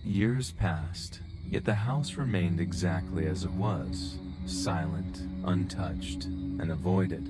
Years passed, yet the house remained exactly as it was, silent, untouched, and avoided,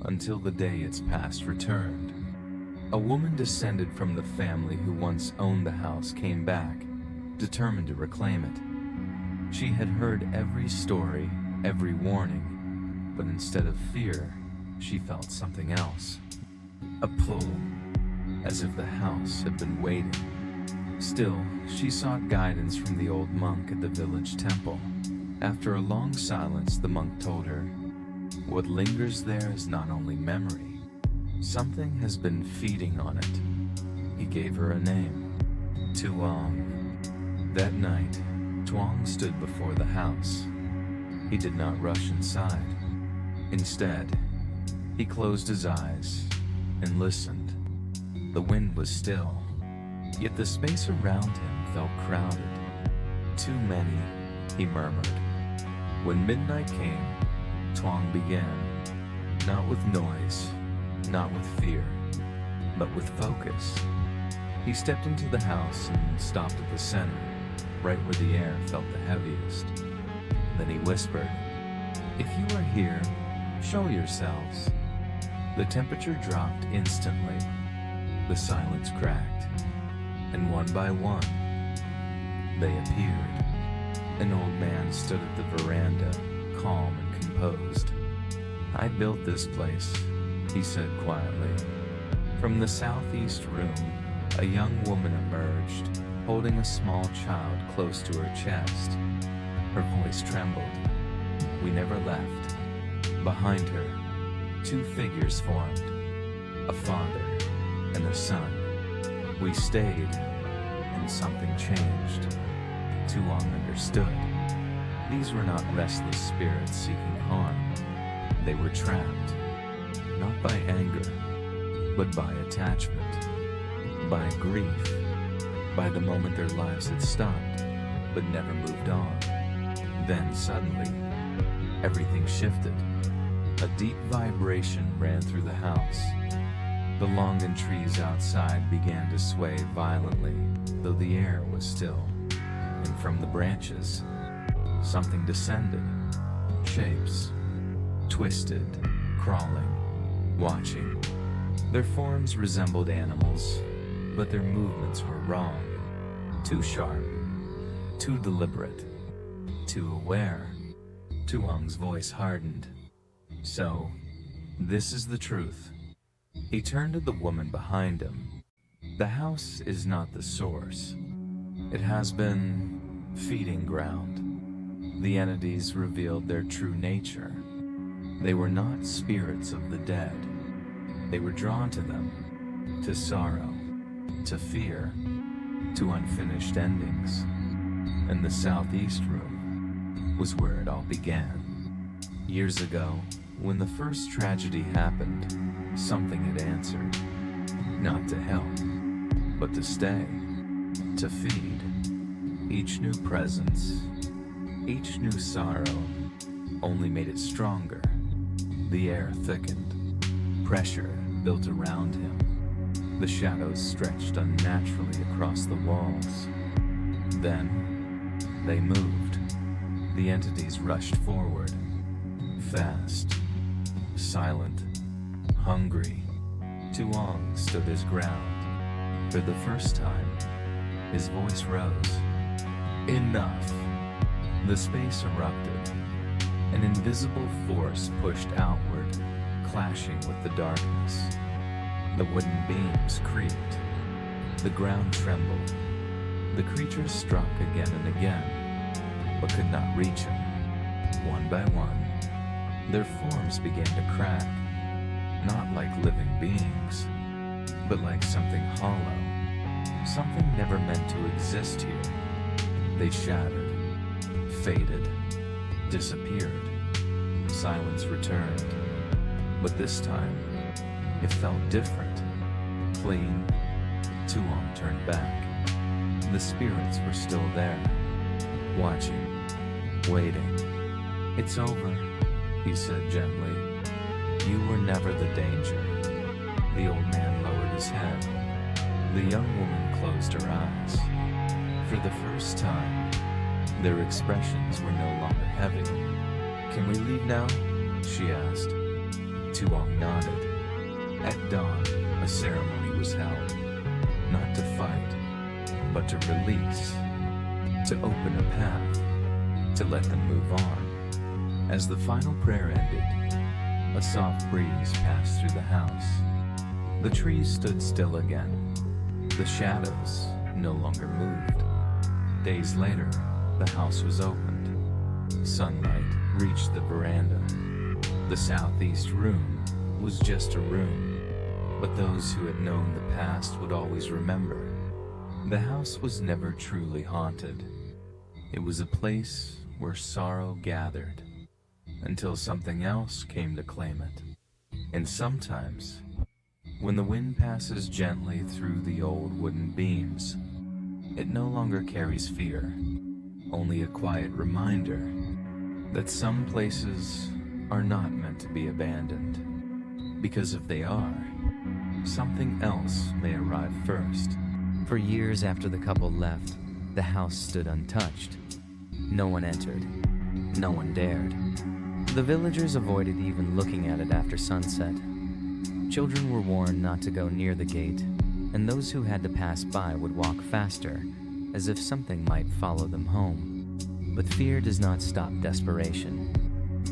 until the day its past returned. A woman descended from the family who once owned the house came back, determined to reclaim it. She had heard every story, every warning, but instead of fear, she felt something else. A pull, as if the house had been waiting. Still, she sought guidance from the old monk at the village temple. After a long silence, the monk told her, "What lingers there is not only memory. Something has been feeding on it." He gave her a name, Tuong. That night, Tuong stood before the house. He did not rush inside. Instead, he closed his eyes and listened. The wind was still, yet the space around him felt crowded. "Too many," he murmured. When midnight came, Tuong began, not with noise, not with fear, but with focus. He stepped into the house and stopped at the center, right where the air felt the heaviest. Then he whispered, "If you are here, show yourselves." The temperature dropped instantly. The silence cracked, and one by one, they appeared. An old man stood at the veranda, calm and composed. "I built this place," he said quietly. From the southeast room, a young woman emerged, holding a small child close to her chest. Her voice trembled. "We never left." Behind her, two figures formed, a father and a son. "We stayed, and something changed." Tuong understood. These were not restless spirits seeking harm. They were trapped, not by anger, but by attachment, by grief, by the moment their lives had stopped, but never moved on. Then suddenly, everything shifted. A deep vibration ran through the house. The longan trees outside began to sway violently, though the air was still. And from the branches, something descended. Shapes, twisted, crawling, watching. Their forms resembled animals, but their movements were wrong. Too sharp, too deliberate, too aware. Tuong's voice hardened. "So, this is the truth." He turned to the woman behind him. "The house is not the source. It has been feeding ground." The entities revealed their true nature. They were not spirits of the dead. They were drawn to them, to sorrow, to fear, to unfinished endings. And the southeast room was where it all began. Years ago, when the first tragedy happened, something had answered. Not to help, but to stay, to feed. Each new presence, each new sorrow, only made it stronger. The air thickened. Pressure built around him. The shadows stretched unnaturally across the walls. Then, they moved. The entities rushed forward. Fast, silent, hungry. Tuong stood his ground. For the first time, his voice rose. "Enough!" The space erupted. An invisible force pushed outward, clashing with the darkness. The wooden beams creaked. The ground trembled. The creatures struck again and again, but could not reach him. One by one, their forms began to crack, not like living beings, but like something hollow, something never meant to exist here. They shattered, faded, disappeared. Silence returned, but this time, it felt different, clean. Tuong turned back. The spirits were still there, watching, waiting. "It's over," he said gently. "You were never the danger." The old man lowered his head. The young woman closed her eyes. For the first time, their expressions were no longer heavy. "Can we leave now?" she asked. Tuong nodded. At dawn, a ceremony was held, not to fight, but to release, to open a path, to let them move on. As the final prayer ended, a soft breeze passed through the house. The trees stood still again. The shadows no longer moved. Days later, the house was opened. Sunlight reached the veranda. The southeast room was just a room, but those who had known the past would always remember. The house was never truly haunted. It was a place where sorrow gathered, until something else came to claim it. And sometimes, when the wind passes gently through the old wooden beams, it no longer carries fear, only a quiet reminder that some places are not meant to be abandoned. Because if they are, something else may arrive first. For years after the couple left, the house stood untouched. No one entered. No one dared. The villagers avoided even looking at it after sunset. Children were warned not to go near the gate, and those who had to pass by would walk faster, as if something might follow them home. But fear does not stop desperation.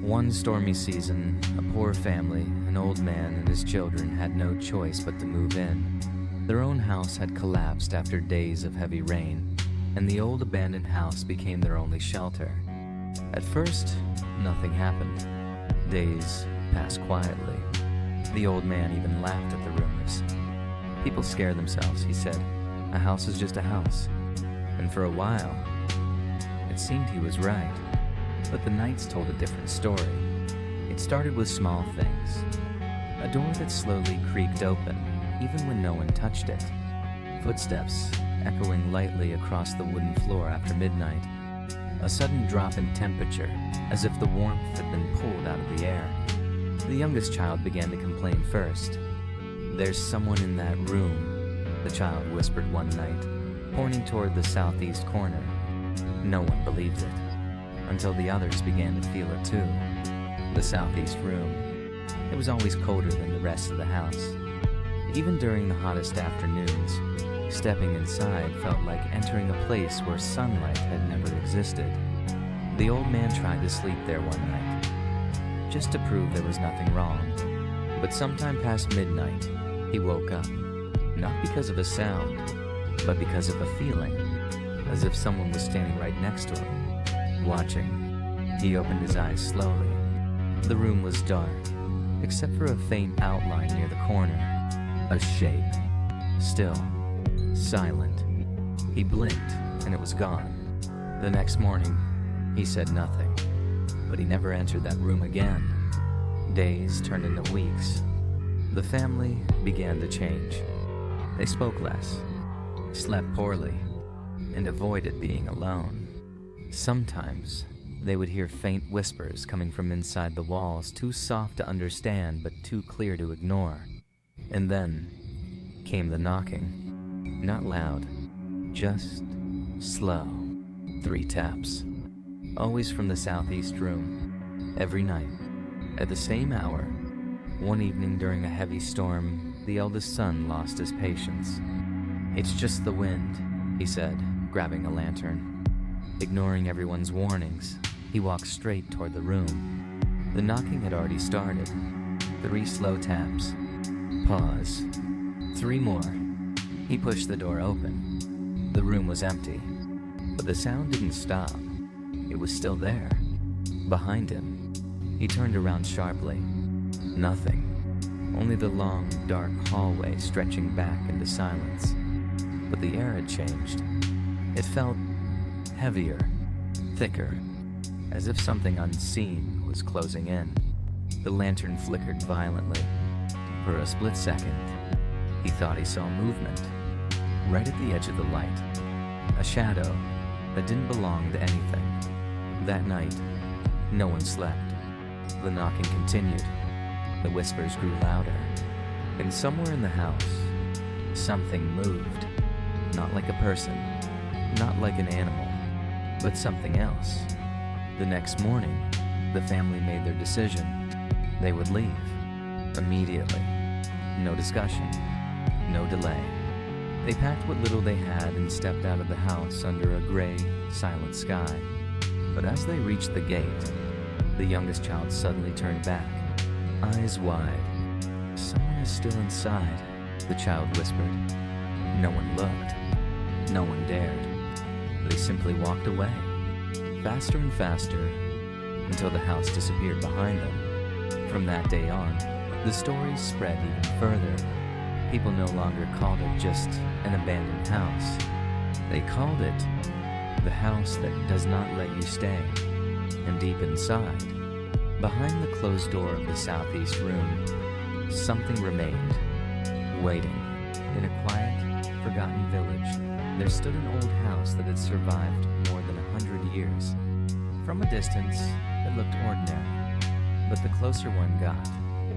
One stormy season, a poor family, an old man and his children had no choice but to move in. Their own house had collapsed after days of heavy rain, and the old abandoned house became their only shelter. At first, nothing happened. Days passed quietly. The old man even laughed at the rumors. "People scare themselves," he said. "A house is just a house." And for a while, it seemed he was right. But the nights told a different story. It started with small things. A door that slowly creaked open, even when no one touched it. Footsteps echoing lightly across the wooden floor after midnight. A sudden drop in temperature, as if the warmth had been pulled out of the air. The youngest child began to complain first. "There's someone in that room," the child whispered one night, pointing toward the southeast corner. No one believed it, until the others began to feel it too. The southeast room. It was always colder than the rest of the house. Even during the hottest afternoons, stepping inside felt like entering a place where sunlight had never existed. The old man tried to sleep there one night, just to prove there was nothing wrong. But sometime past midnight, he woke up, not because of a sound, but because of a feeling, as if someone was standing right next to him, watching. He opened his eyes slowly. The room was dark, except for a faint outline near the corner. A shape. Still. Silent. He blinked, and it was gone. The next morning, he said nothing, but he never entered that room again. Days turned into weeks. The family began to change. They spoke less, slept poorly, and avoided being alone. Sometimes, they would hear faint whispers coming from inside the walls, too soft to understand but too clear to ignore. And then came the knocking. Not loud, just slow. 3 taps. Always from the southeast room. Every night, at the same hour. One evening during a heavy storm, the eldest son lost his patience. "It's just the wind," he said, grabbing a lantern. Ignoring everyone's warnings, he walked straight toward the room. The knocking had already started. 3 slow taps. Pause. 3 more. He pushed the door open. The room was empty, but the sound didn't stop. It was still there, behind him. He turned around sharply. Nothing. Only the long, dark hallway stretching back into silence. But the air had changed. It felt heavier, thicker, as if something unseen was closing in. The lantern flickered violently. For a split second, he thought he saw movement. Right at the edge of the light. A shadow that didn't belong to anything. That night, no one slept. The knocking continued. The whispers grew louder. And somewhere in the house, something moved. Not like a person, Not like an animal, but something else. The next morning, the family made their decision. They would leave. Immediately. No discussion. No delay. They packed what little they had and stepped out of the house under a gray, silent sky. But as they reached the gate, the youngest child suddenly turned back, eyes wide. "Someone is still inside," the child whispered. No one looked. No one dared. They simply walked away, faster and faster, until the house disappeared behind them. From that day on, the stories spread even further. People no longer called it just an abandoned house. They called it the house that does not let you stay. And deep inside, behind the closed door of the southeast room, something remained, waiting. In a quiet, forgotten village, there stood an old house that had survived more than 100 years. From a distance, it looked ordinary, but the closer one got,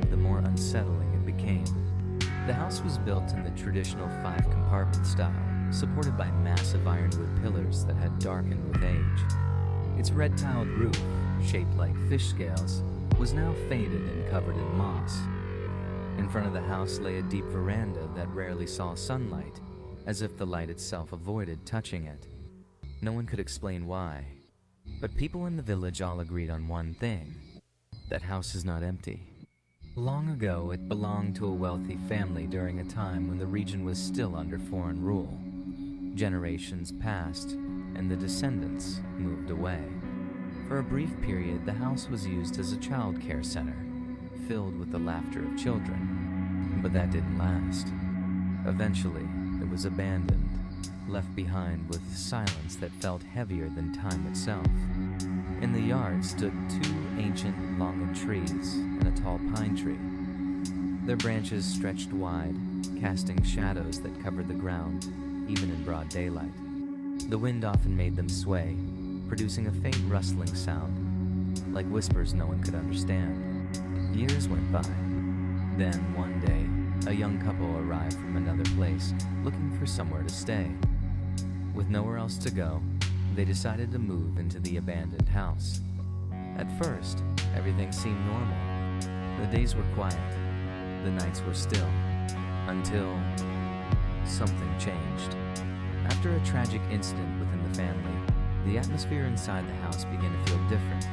the more unsettling it became. The house was built in the traditional 5-compartment style, supported by massive ironwood pillars that had darkened with age. Its red-tiled roof, shaped like fish scales, was now faded and covered in moss. In front of the house lay a deep veranda that rarely saw sunlight, as if the light itself avoided touching it. No one could explain why, but people in the village all agreed on one thing: that house is not empty. Long ago, it belonged to a wealthy family during a time when the region was still under foreign rule. Generations passed, and the descendants moved away. For a brief period, the house was used as a child care center, filled with the laughter of children. But that didn't last. Eventually, it was abandoned, left behind with silence that felt heavier than time itself. In the yard stood 2 ancient longan trees and a tall pine tree. Their branches stretched wide, casting shadows that covered the ground, even in broad daylight. The wind often made them sway, producing a faint rustling sound, like whispers no one could understand. Years went by. Then, one day, a young couple arrived from another place, looking for somewhere to stay. With nowhere else to go, they decided to move into the abandoned house. At first, everything seemed normal. The days were quiet. The nights were still. Until something changed. After a tragic incident within the family, the atmosphere inside the house began to feel different.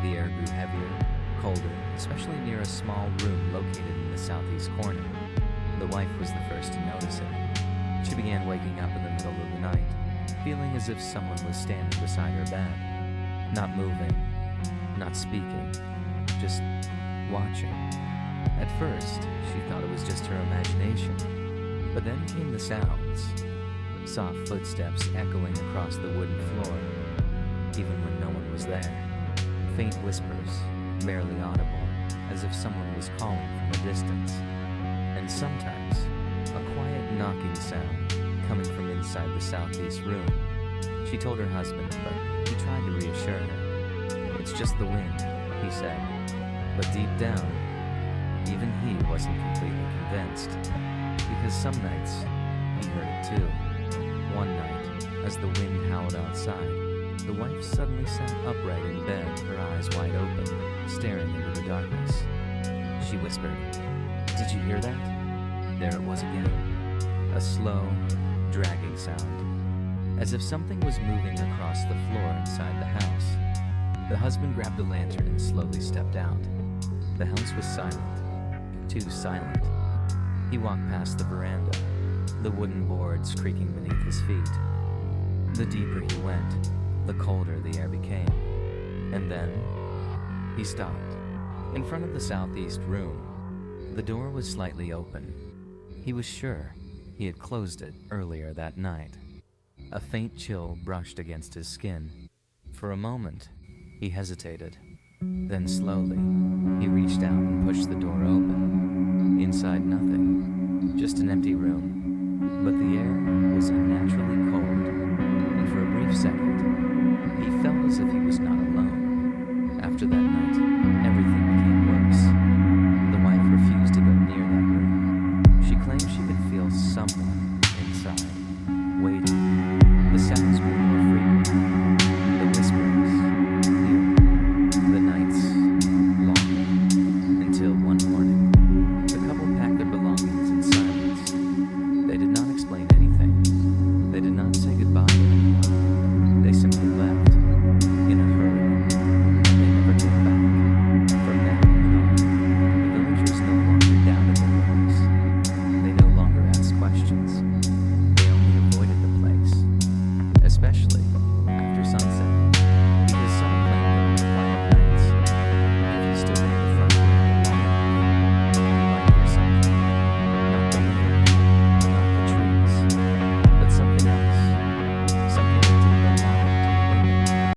The air grew heavier, colder, especially near a small room located in the southeast corner. The wife was the first to notice it. She began waking up in the middle of the night, feeling as if someone was standing beside her bed. Not moving, not speaking, just watching. At first, she thought it was just her imagination. But then came the sounds. Soft footsteps echoing across the wooden floor, even when no one was there. Faint whispers, barely audible, as if someone was calling from a distance. And sometimes, a quiet knocking sound coming from inside the southeast room. She told her husband, but he tried to reassure her. "It's just the wind," he said. But deep down, even he wasn't completely convinced. Because some nights, he heard it too. One night, as the wind howled outside, the wife suddenly sat upright in bed, her eyes wide open, staring into the darkness. She whispered, "Did you hear that?" There it was again. A slow, dragging sound, as if something was moving across the floor inside the house. The husband grabbed a lantern and slowly stepped out. The house was silent, too silent. He walked past the veranda, the wooden boards creaking beneath his feet. The deeper he went, the colder the air became. And then, he stopped. In front of the southeast room, the door was slightly open. He was sure he had closed it earlier that night. A faint chill brushed against his skin. For a moment, he hesitated. Then slowly, he reached out and pushed the door open. Inside, nothing. Just an empty room. But the air was unnaturally cold, and for a brief second,